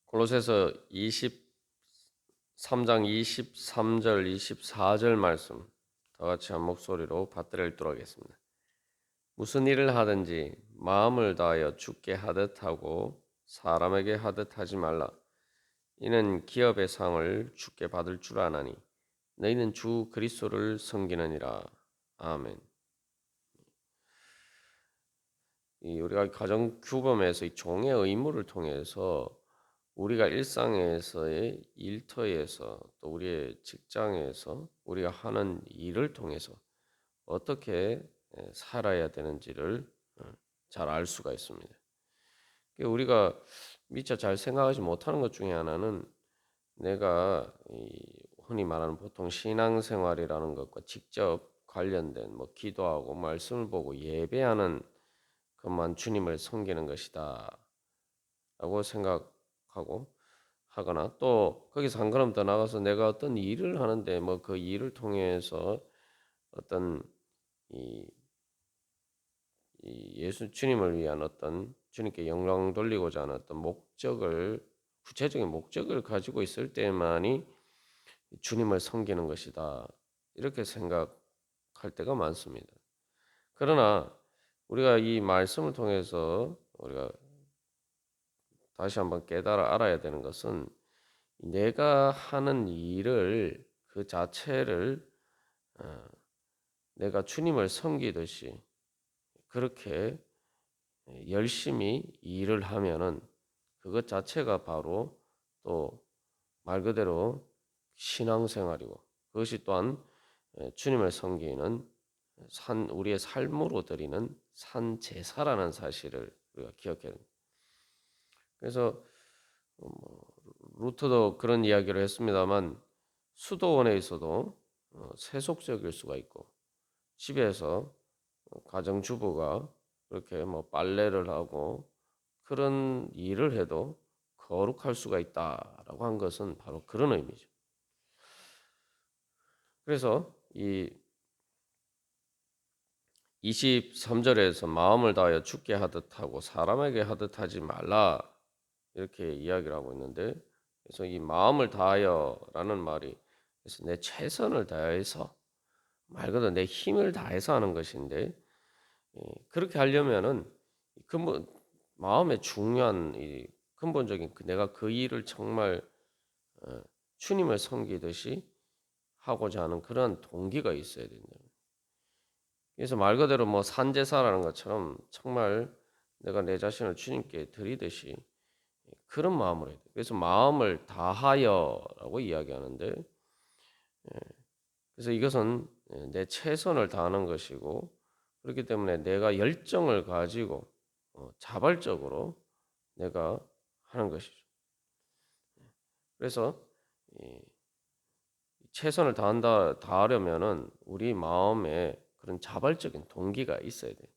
골로새서 23장 23절 24절 말씀 다 같이 한 목소리로 받들어 읽도록 하겠습니다. 무슨 일을 하든지 마음을 다하여 주께 하듯 하고 사람에게 하듯 하지 말라. 이는 기업의 상을 주께 받을 줄 아나니 너희는 주 그리스도를 섬기느니라. 아멘. 우리가 가정 규범에서 이 종의 의무를 통해서 우리가 일상에서의 일터에서 또 우리의 직장에서 우리가 하는 일을 통해서 어떻게 살아야 되는지를 잘 알 수가 있습니다. 우리가 미처 잘 생각하지 못하는 것 중에 하나는 내가 흔히 말하는 보통 신앙생활이라는 것과 직접 관련된 뭐 기도하고 말씀을 보고 예배하는 것만 주님을 섬기는 것이다 라고 생각하고 하거나 또 거기서 한 걸음 더 나가서 내가 어떤 일을 하는데 뭐 그 일을 통해서 어떤 이, 이 예수 주님을 위한 어떤 주님께 영광 돌리고자 하는 어떤 목적을 구체적인 목적을 가지고 있을 때만이 주님을 섬기는 것이다 이렇게 생각할 때가 많습니다. 그러나 우리가 이 말씀을 통해서 우리가 다시 한번 깨달아 알아야 되는 것은 내가 하는 일을 그 자체를 내가 주님을 섬기듯이 그렇게 열심히 일을 하면은 그것 자체가 바로 또 말 그대로 신앙생활이고 그것이 또한 주님을 섬기는 우리의 삶으로 드리는 산 제사라는 사실을 우리가 기억해야 됩니다. 그래서 루터도 그런 이야기를 했습니다만 수도원에 있어도 세속적일 수가 있고 집에서 가정주부가 그렇게 뭐 빨래를 하고 그런 일을 해도 거룩할 수가 있다라고 한 것은 바로 그런 의미죠. 그래서 이 23절에서 마음을 다하여 주께 하듯 하고 사람에게 하듯 하지 말라 이렇게 이야기를 하고 있는데 그래서 이 마음을 다하여라는 말이 그래서 내 최선을 다해서 말 그대로 내 힘을 다해서 하는 것인데 그렇게 하려면은 근본 마음의 중요한 이 근본적인 내가 그 일을 정말 어, 주님을 섬기듯이 하고자 하는 그런 동기가 있어야 된다. 그래서 말 그대로 뭐 산제사라는 것처럼 정말 내가 내 자신을 주님께 드리듯이 그런 마음으로 해야 돼. 그래서 마음을 다하여라고 이야기하는데 그래서 이것은 내 최선을 다하는 것이고 그렇기 때문에 내가 열정을 가지고 자발적으로 내가 하는 것이죠. 그래서 이 최선을 다하려면은 우리 마음에 그런 자발적인 동기가 있어야 돼.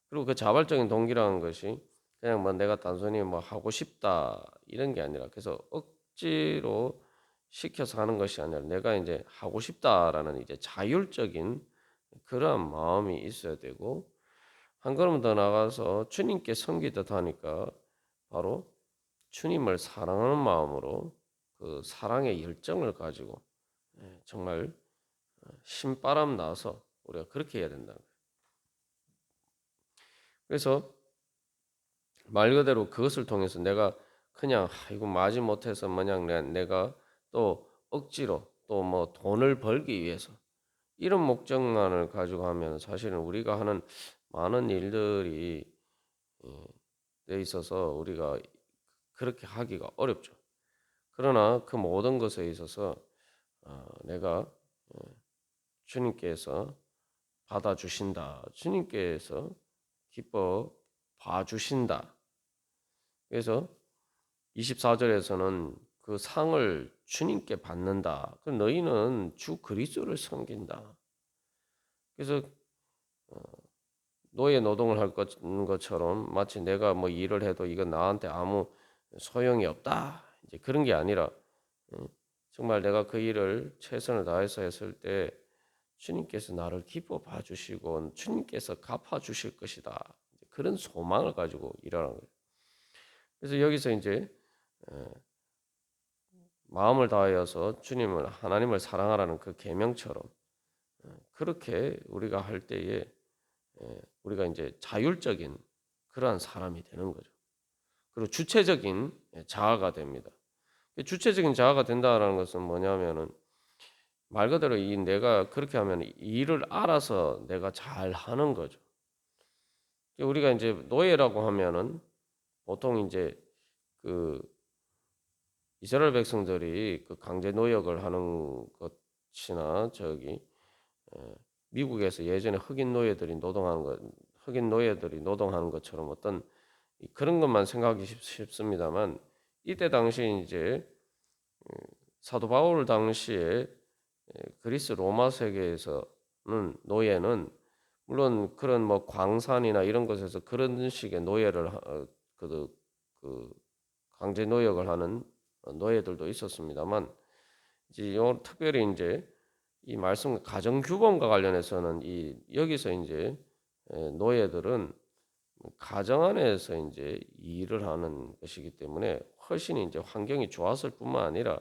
그리고 그 자발적인 동기라는 것이 그냥 뭐 내가 단순히 뭐 하고 싶다 이런 게 아니라 그래서 억지로 시켜서 하는 것이 아니라 내가 이제 하고 싶다라는 이제 자율적인 그러한 마음이 있어야 되고 한 걸음 더 나가서 주님께 섬기듯 하니까 바로 주님을 사랑하는 마음으로 그 사랑의 열정을 가지고 정말 신바람 나서 우리가 그렇게 해야 된다. 그래서 말 그대로 그것을 통해서 내가 그냥 이거 마지 못해서 마냥 내가 또 억지로 또 뭐 돈을 벌기 위해서 이런 목적만을 가지고 하면 사실은 우리가 하는 많은 일들이 돼 있어서 우리가 그렇게 하기가 어렵죠. 그러나 그 모든 것에 있어서 내가 주님께서 받아주신다. 주님께서 기뻐 봐주신다. 그래서 24절에서는 그 상을 주님께 받는다. 그 너희는 주 그리스도를 섬긴다. 그래서 노예 노동을 할 것처럼 마치 내가 뭐 일을 해도 이건 나한테 아무 소용이 없다. 이제 그런 게 아니라 정말 내가 그 일을 최선을 다해서 했을 때 주님께서 나를 기뻐 봐주시고 주님께서 갚아 주실 것이다. 그런 소망을 가지고 일하는 거예요. 그래서 여기서 이제 마음을 다하여서 주님을 하나님을 사랑하라는 그 계명처럼 그렇게 우리가 할 때에 우리가 이제 자율적인 그러한 사람이 되는 거죠. 그리고 주체적인 자아가 됩니다. 주체적인 자아가 된다라는 것은 뭐냐면은 말 그대로 이 내가 그렇게 하면 이 일을 알아서 내가 잘 하는 거죠. 우리가 이제 노예라고 하면은 보통 이제 그 이스라엘 백성들이 그 강제 노역을 하는 것이나 저기 미국에서 예전에 흑인 노예들이 노동하는 것처럼 어떤 그런 것만 생각하기 쉽습니다만 이때 당시 이제 사도 바울 당시에 그리스 로마 세계에서는 노예는 물론 그런 뭐 광산이나 이런 곳에서 그런 식의 노예를 그 강제 노역을 하는 노예들도 있었습니다만 이제 특별히 이제 이 말씀 가정 규범과 관련해서는 이 여기서 이제 노예들은 가정 안에서 이제 일을 하는 것이기 때문에 훨씬 이제 환경이 좋았을 뿐만 아니라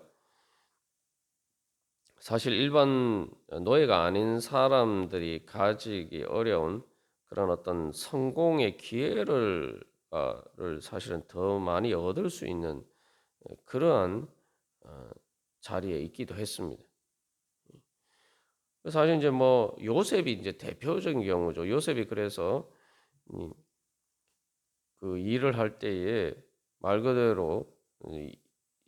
사실 일반 노예가 아닌 사람들이 가지기 어려운 그런 어떤 성공의 기회를 사실은 더 많이 얻을 수 있는 그러한 자리에 있기도 했습니다. 사실 이제 뭐 요셉이 이제 대표적인 경우죠. 요셉이 그래서 그 일을 할 때에 말 그대로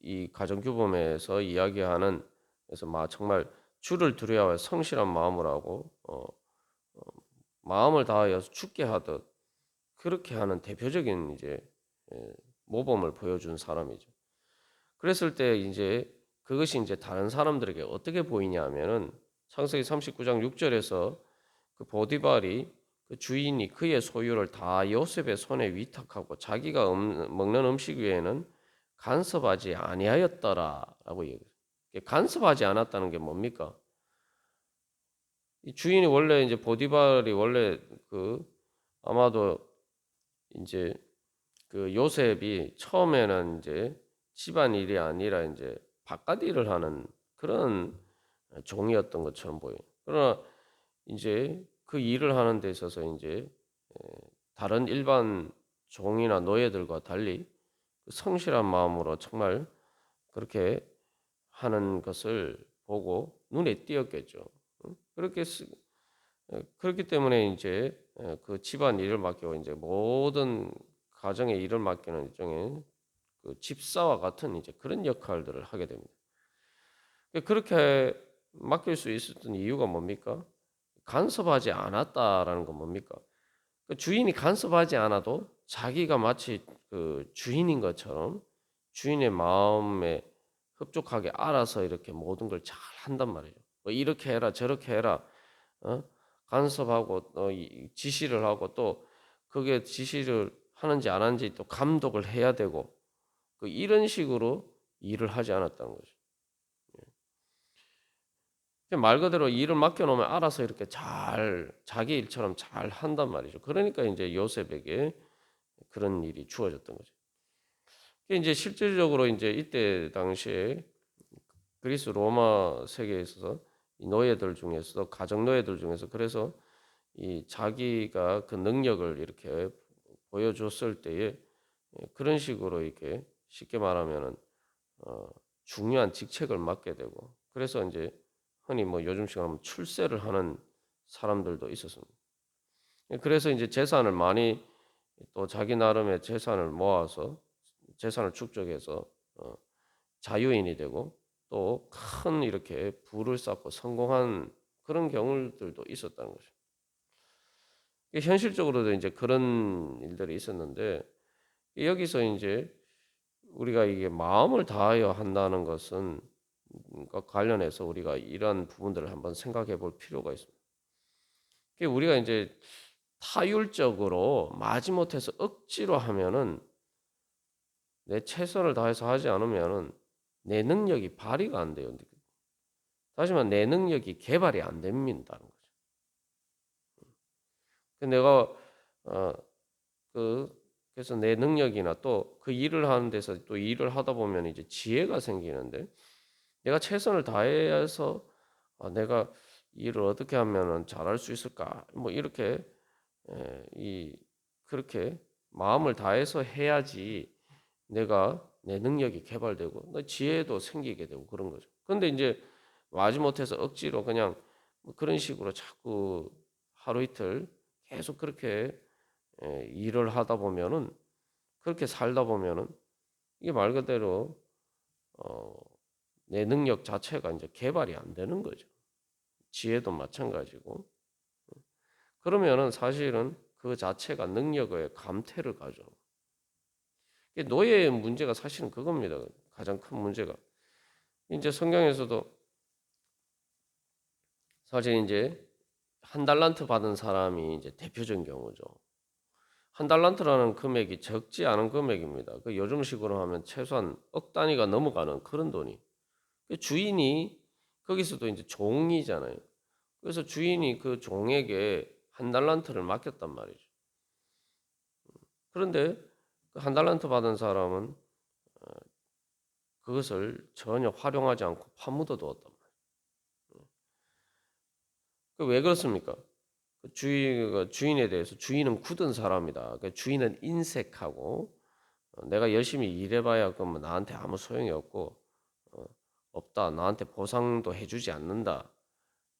이 가정규범에서 이야기하는 그래서 정말 주를 두려워하여 성실한 마음을 하고 마음을 다하여서 죽게 하듯 그렇게 하는 대표적인 이제 모범을 보여준 사람이죠. 그랬을 때 이제 그것이 이제 다른 사람들에게 어떻게 보이냐면은 창세기 39장 6절에서 그 보디발이 그 주인이 그의 소유를 다 요셉의 손에 위탁하고 자기가 먹는 음식 외에는 간섭하지 아니하였더라라고 얘기해요. 간섭하지 않았다는 게 뭡니까? 이 주인이 원래 이제 보디발이 원래 그 아마도 이제 그 요셉이 처음에는 이제 집안 일이 아니라 이제 바깥 일을 하는 그런 종이었던 것처럼 보여요. 그러나 이제 그 일을 하는 데 있어서 이제 다른 일반 종이나 노예들과 달리 성실한 마음으로 정말 그렇게 하는 것을 보고 눈에 띄었겠죠. 그렇기 때문에 이제 그 집안 일을 맡기고 이제 모든 가정의 일을 맡기는 일종의 그 집사와 같은 이제 그런 역할들을 하게 됩니다. 그렇게 맡길 수 있었던 이유가 뭡니까? 간섭하지 않았다라는 건 뭡니까? 그 주인이 간섭하지 않아도 자기가 마치 그 주인인 것처럼 주인의 마음에 흡족하게 알아서 이렇게 모든 걸 잘 한단 말이에요. 뭐 이렇게 해라 저렇게 해라 어? 간섭하고 지시를 하고 또 그게 지시를 하는지 안 하는지 또 감독을 해야 되고 이런 식으로 일을 하지 않았다는 거죠. 말 그대로 일을 맡겨놓으면 알아서 이렇게 잘 자기 일처럼 잘 한단 말이죠. 그러니까 이제 요셉에게 그런 일이 주어졌던 거죠. 이제 실질적으로 이제 이때 당시에 그리스 로마 세계에 있어서 이 노예들 중에서도 가정 노예들 중에서 그래서 이 자기가 그 능력을 이렇게 보여줬을 때에 그런 식으로 이렇게 쉽게 말하면은 중요한 직책을 맡게 되고 그래서 이제 흔히 뭐 요즘식으로 하면 출세를 하는 사람들도 있었습니다. 그래서 이제 재산을 많이 또 자기 나름의 재산을 모아서 재산을 축적해서 자유인이 되고 또 큰 이렇게 부를 쌓고 성공한 그런 경우들도 있었다는 거죠. 현실적으로도 이제 그런 일들이 있었는데 여기서 이제 우리가 이게 마음을 다하여 한다는 것은 관련해서 우리가 이런 부분들을 한번 생각해 볼 필요가 있습니다. 우리가 이제 타율적으로 마지못해서 억지로 하면은 내 최선을 다해서 하지 않으면은 내 능력이 발휘가 안 돼요. 다시 말해 내 능력이 개발이 안 됩니다는 거죠. 내가 그 그래서 내 능력이나 또 그 일을 하는 데서 또 일을 하다 보면 이제 지혜가 생기는데 내가 최선을 다해서 내가 일을 어떻게 하면은 잘할 수 있을까? 뭐 이렇게 이 그렇게 마음을 다해서 해야지 내가 내 능력이 개발되고 내 지혜도 생기게 되고 그런 거죠. 근데 이제 마지못해서 억지로 그냥 뭐 그런 식으로 자꾸 하루 이틀 계속 그렇게 일을 하다 보면은 그렇게 살다 보면은 이게 말 그대로 어, 내 능력 자체가 이제 개발이 안 되는 거죠. 지혜도 마찬가지고. 그러면은 사실은 그 자체가 능력의 감퇴를 가져. 노예의 문제가 사실은 그겁니다. 가장 큰 문제가. 이제 성경에서도 사실 이제 한 달란트 받은 사람이 이제 대표적인 경우죠. 한 달란트라는 금액이 적지 않은 금액입니다. 그 요즘식으로 하면 최소한 억 단위가 넘어가는 그런 돈이. 그 주인이 거기서도 이제 종이잖아요. 그래서 주인이 그 종에게 한 달란트를 맡겼단 말이죠. 그런데 그한 달란트 받은 사람은 그것을 전혀 활용하지 않고 파묻어 두었단 말이에요. 왜 그렇습니까? 주인에 대해서 주인은 굳은 사람이다. 주인은 인색하고 내가 열심히 일해봐야 그러면 나한테 아무 소용이 없고 어, 없다. 나한테 보상도 해주지 않는다.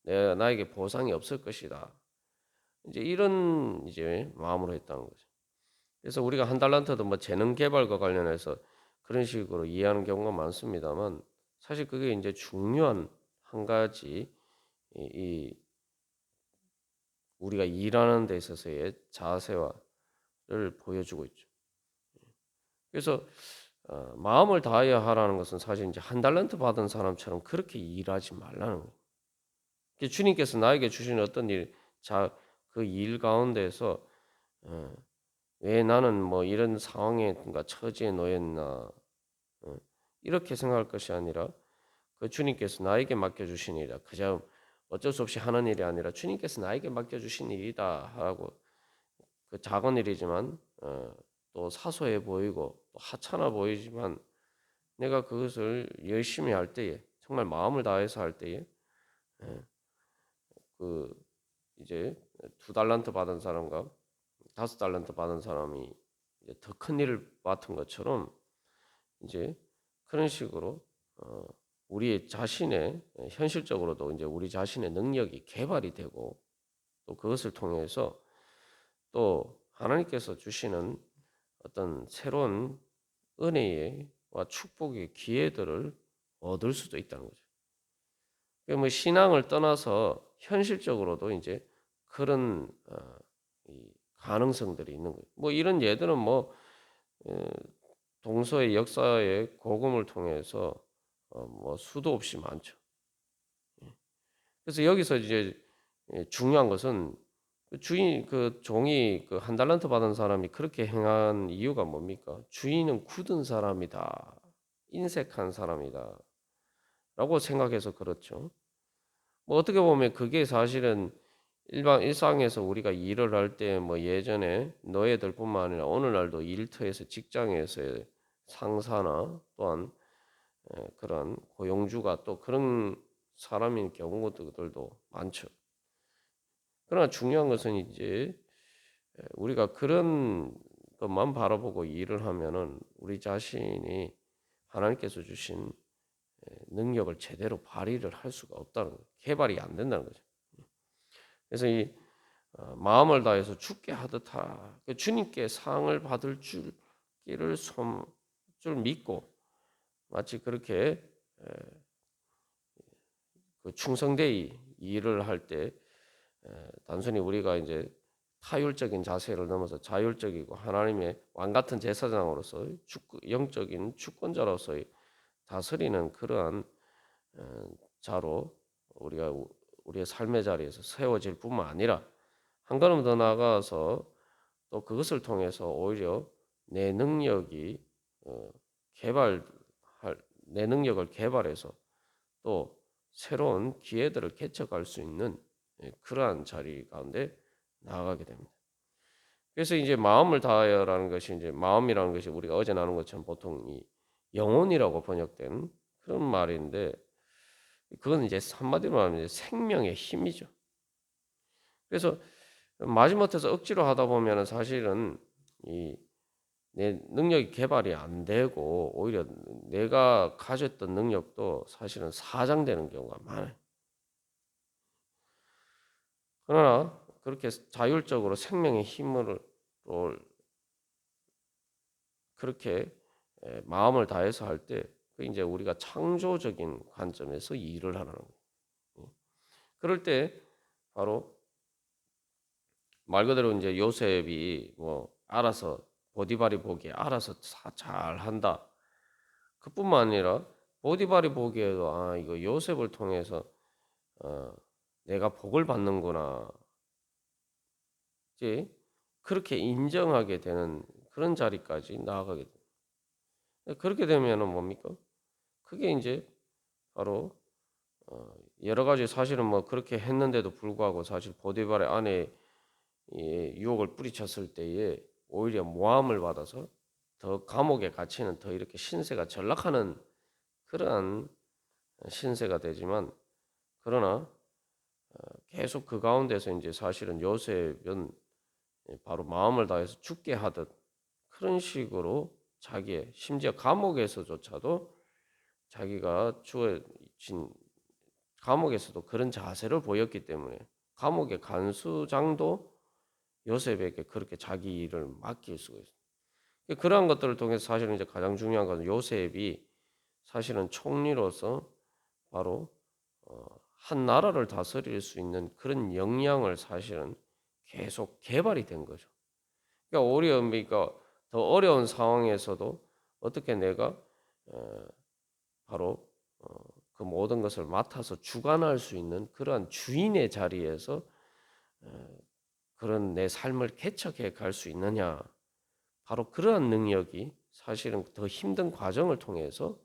나에게 보상이 없을 것이다. 이제 이런 이제 마음으로 했다는 거죠. 그래서 우리가 한 달란트도 뭐 재능 개발과 관련해서 그런 식으로 이해하는 경우가 많습니다만 사실 그게 이제 중요한 한 가지 이 우리가 일하는 데 있어서의 자세와를 보여주고 있죠. 그래서 마음을 다해야 하라는 것은 사실 이제 한 달란트 받은 사람처럼 그렇게 일하지 말라는 거예요. 주님께서 나에게 주신 어떤 일, 그 일 가운데서 어, 왜 나는 뭐 이런 상황에 그러니까 처지에 놓였나 이렇게 생각할 것이 아니라 그 주님께서 나에게 맡겨주신 일이다. 그저 어쩔 수 없이 하는 일이 아니라 주님께서 나에게 맡겨주신 일이다 하고 그 작은 일이지만 또 사소해 보이고 또 하찮아 보이지만 내가 그것을 열심히 할 때에 정말 마음을 다해서 할 때에 예, 그 이제 두 달란트 받은 사람과 다섯 달란트 받은 사람이 더 큰 일을 맡은 것처럼 이제 그런 식으로 우리 자신의 현실적으로도 이제 우리 자신의 능력이 개발이 되고 또 그것을 통해서 또 하나님께서 주시는 어떤 새로운 은혜와 축복의 기회들을 얻을 수도 있다는 거죠. 뭐 신앙을 떠나서 현실적으로도 이제 그런 이 가능성들이 있는 거예요. 뭐 이런 예들은 뭐 어, 동서의 역사의 복음을 통해서 뭐 수도 없이 많죠. 그래서 여기서 이제 중요한 것은 그 주인 그 종이 그 한 달란트 받은 사람이 그렇게 행한 이유가 뭡니까? 주인은 굳은 사람이다. 인색한 사람이다. 라고 생각해서 그렇죠. 뭐 어떻게 보면 그게 사실은 일상에서 우리가 일을 할 때 뭐 예전에 노예들뿐만 아니라 오늘날도 일터에서 직장에서의 상사나 또한 그런 고용주가 또 그런 사람인 경우들도 많죠. 그러나 중요한 것은 이제 우리가 그런 것만 바라보고 일을 하면은 우리 자신이 하나님께서 주신 능력을 제대로 발휘를 할 수가 없다는 거예요. 개발이 안 된다는 거죠. 그래서 이 마음을 다해서 죽게 하듯 하라. 주님께 상을 받을 줄 믿고 마치 그렇게 그 충성되이 일을 할 때 단순히 우리가 이제 타율적인 자세를 넘어서 자율적이고 하나님의 왕 같은 제사장으로서 영적인 주권자로서의 다스리는 그러한 자로 우리가 우리의 삶의 자리에서 세워질 뿐만 아니라 한 걸음 더 나아가서 또 그것을 통해서 오히려 내 능력이 개발할 내 능력을 개발해서 또 새로운 기회들을 개척할 수 있는 그러한 자리 가운데 나아가게 됩니다. 그래서 이제 마음을 다하여라는 것이 이제 마음이라는 것이 우리가 어제 나눈 것처럼 보통 이 영혼이라고 번역된 그런 말인데 그건 이제 한마디로 말하면 이제 생명의 힘이죠. 그래서 마지못해서 억지로 하다 보면은 사실은 이 내 능력이 개발이 안 되고 오히려 내가 가졌던 능력도 사실은 사장되는 경우가 많아요. 그러나 그렇게 자율적으로 생명의 힘을 또 그렇게 마음을 다해서 할 때 그 이제 우리가 창조적인 관점에서 일을 하는 거예요. 그럴 때 바로 말 그대로 이제 요셉이 뭐 알아서 보디발이 보기에 알아서 잘한다. 그뿐만 아니라 보디발이 보기에도 아 이거 요셉을 통해서 어, 내가 복을 받는구나. 이제 그렇게 인정하게 되는 그런 자리까지 나아가게 돼요. 그렇게 되면은 뭡니까? 그게 이제 바로 여러 가지 사실은 뭐 그렇게 했는데도 불구하고 사실 보디발의 아내 유혹을 뿌리쳤을 때에 오히려 모함을 받아서 더 감옥에 갇히는 더 이렇게 신세가 전락하는 그러한 신세가 되지만 그러나 계속 그 가운데서 이제 사실은 요셉은 바로 마음을 다해서 죽게 하듯 그런 식으로 자기의 심지어 감옥에서조차도 자기가 주어진 감옥에서도 그런 자세를 보였기 때문에 감옥의 간수장도 요셉에게 그렇게 자기 일을 맡길 수가 있어요. 그러한 것들을 통해서 사실은 이제 가장 중요한 것은 요셉이 사실은 총리로서 바로 한 나라를 다스릴 수 있는 그런 역량을 사실은 계속 개발이 된 거죠. 그러니까 그러니까 더 어려운 상황에서도 어떻게 내가 어, 바로 그 모든 것을 맡아서 주관할 수 있는 그러한 주인의 자리에서 그런 내 삶을 개척해 갈 수 있느냐. 바로 그러한 능력이 사실은 더 힘든 과정을 통해서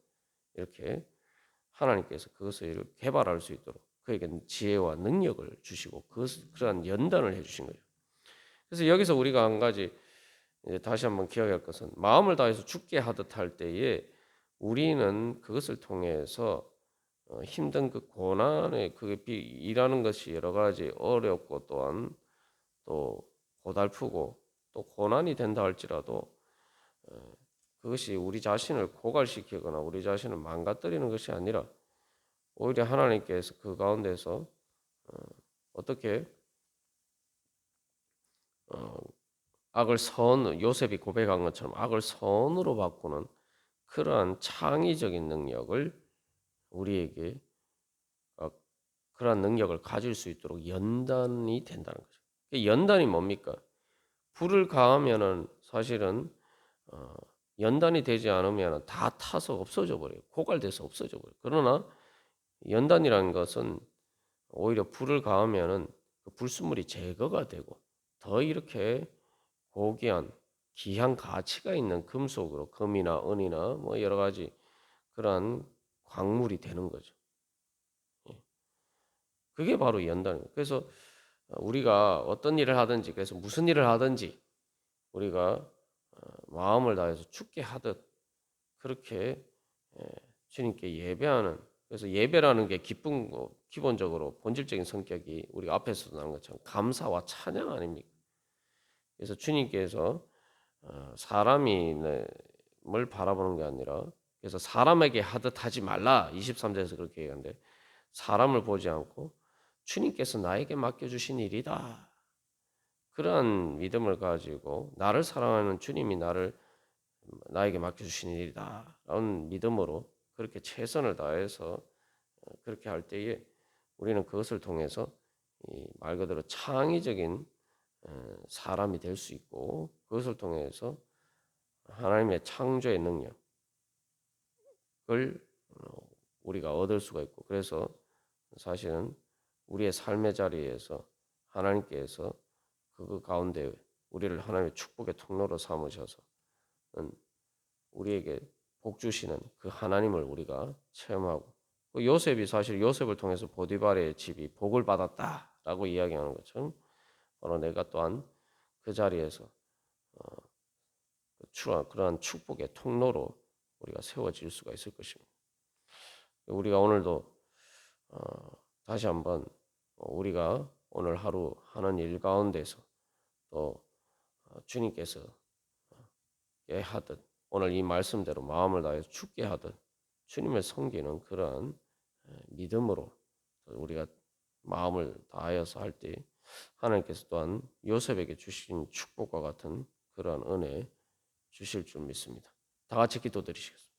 이렇게 하나님께서 그것을 개발할 수 있도록 그에게 지혜와 능력을 주시고 그러한 연단을 해주신 거예요. 그래서 여기서 우리가 한 가지 다시 한번 기억할 것은 마음을 다해서 죽게 하듯 할 때에 우리는 그것을 통해서 힘든 그 고난에 그게 일하는 것이 여러 가지 어렵고 또한 또 고달프고 또 고난이 된다 할지라도 그것이 우리 자신을 고갈시키거나 우리 자신을 망가뜨리는 것이 아니라 오히려 하나님께서 그 가운데서 어떻게 어, 악을 요셉이 고백한 것처럼 악을 선으로 바꾸는 그러한 창의적인 능력을 우리에게 어, 그러한 능력을 가질 수 있도록 연단이 된다는 거죠. 연단이 뭡니까? 불을 가하면은 사실은 어, 연단이 되지 않으면 다 타서 없어져 버려요. 고갈돼서 없어져 버려요. 그러나 연단이라는 것은 오히려 불을 가하면은 그 불순물이 제거가 되고 더 이렇게 고귀한 귀한 가치가 있는 금속으로 금이나 은이나 뭐 여러 가지 그러한 광물이 되는 거죠. 예. 그게 바로 연단입니다. 그래서 우리가 어떤 일을 하든지 그래서 무슨 일을 하든지 우리가 마음을 다해서 죽게 하듯 그렇게 주님께 예배하는 그래서 예배라는 게 기쁜 거 기본적으로 본질적인 성격이 우리 앞에서도 나온 것처럼 감사와 찬양 아닙니까? 그래서 주님께서 사람이 뭘 바라보는 게 아니라 그래서 사람에게 하듯 하지 말라 23절에서 그렇게 얘기하는데 사람을 보지 않고 주님께서 나에게 맡겨주신 일이다. 그러한 믿음을 가지고 나를 사랑하는 주님이 나에게 맡겨주신 일이다. 라는 믿음으로 그렇게 최선을 다해서 그렇게 할 때에 우리는 그것을 통해서 말 그대로 창의적인 사람이 될 수 있고 그것을 통해서 하나님의 창조의 능력을 우리가 얻을 수가 있고 그래서 사실은 우리의 삶의 자리에서 하나님께서 그 가운데 우리를 하나님의 축복의 통로로 삼으셔서 우리에게 복 주시는 그 하나님을 우리가 체험하고 요셉이 사실 요셉을 통해서 보디발의 집이 복을 받았다라고 이야기하는 것처럼 바로 내가 또한 그 자리에서 그러한 축복의 통로로 우리가 세워질 수가 있을 것입니다. 우리가 오늘도 다시 한번 우리가 오늘 하루 하는 일 가운데서 또 주님께서 하듯 오늘 이 말씀대로 마음을 다해서 죽게 하듯 주님을 섬기는 그러한 믿음으로 우리가 마음을 다하여서 할 때 하나님께서 또한 요셉에게 주신 축복과 같은 그러한 은혜 주실 줄 믿습니다. 다 같이 기도드리시겠습니다.